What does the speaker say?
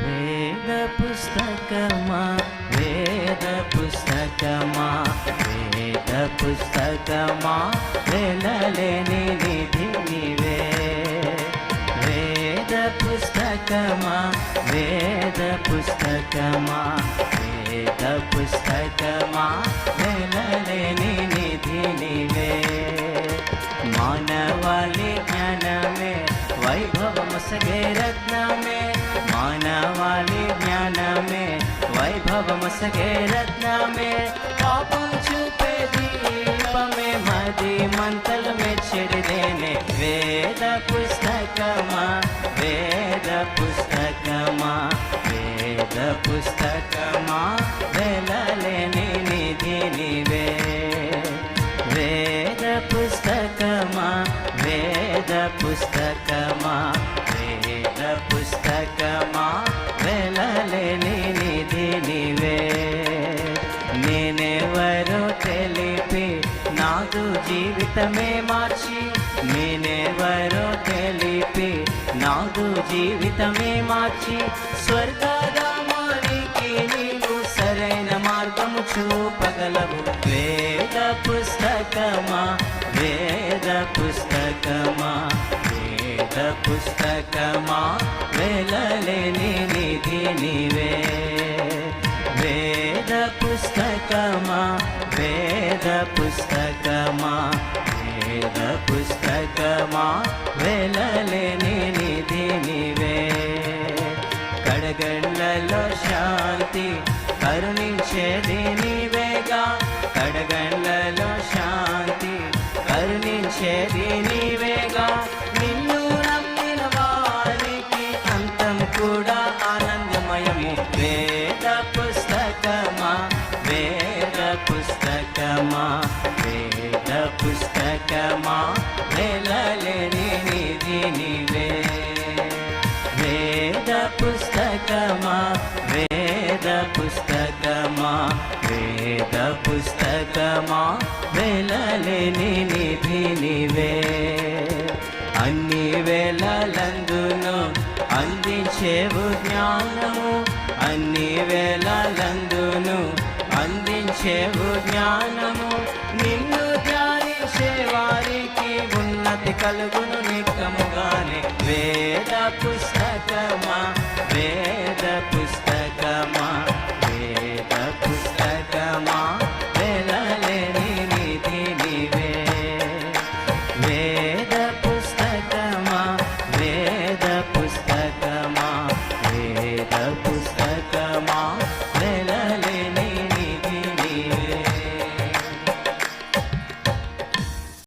వేద పుస్తకమా వేద పుస్తకమా వేద పుస్తకమా వెలలేని నిధి నీవే వేద పుస్తకమా వేద పుస్తకమా వేద పుస్తకమా వెలలేని నిధి నీవే మానవాళి జ్ఞానమే వైభవమసగే రత్నమే మానవాళి జ్ఞానమే వైభవమసగే రత్నమే పాపం చూపే దీపమే మది మంతలు మెచ్చడిదేనే వేద పుస్తకమా వేద పుస్తకమా వేద పుస్తకమా వెలలేని నిధి నీవే వేద పుస్తకమా వేద పుస్తకమా వేద పుస్తకమా వెలలేని నిధి నీవే నేనెవరో తెలిపి నాదు జీవితమే మార్చి నేనెవరో తెలిపి నాదు జీవితమే మార్చి స్వర్గధామానికి నీవు సరైన మార్గము చూపగలవు వేద పుస్తకమా వేద పుస్తకమా వేద పుస్తకమా వెలలేని నిధి నీవే వేద పుస్తకమా వేద పుస్తకమా వేద పుస్తకమా వెలలేని నిధి నీవే కడగండ్లలో శాంతి కరుణించేది నీవేగా కడగండ్లలో శాంతి కరుణించేది నీవేగా నిన్ను నమ్మిన వారికి అంతం కూడా ఆనందమయము వేద పుస్తకమా వేద పుస్తకమా వేద పుస్తకమా వెలలేని నిధి నీవే వేద పుస్తకమా వేద పుస్తకమా వేద పుస్తకమా వెలలేని నిధి నీవే అన్ని వేళలందును అందించేవు జ్ఞానము అన్ని వేళలందును అందించేవు జ్ఞానము నిన్ను ధ్యానించే వారికి ఉన్నతి కలుగును నిత్యముగానే వేద పుస్తకమా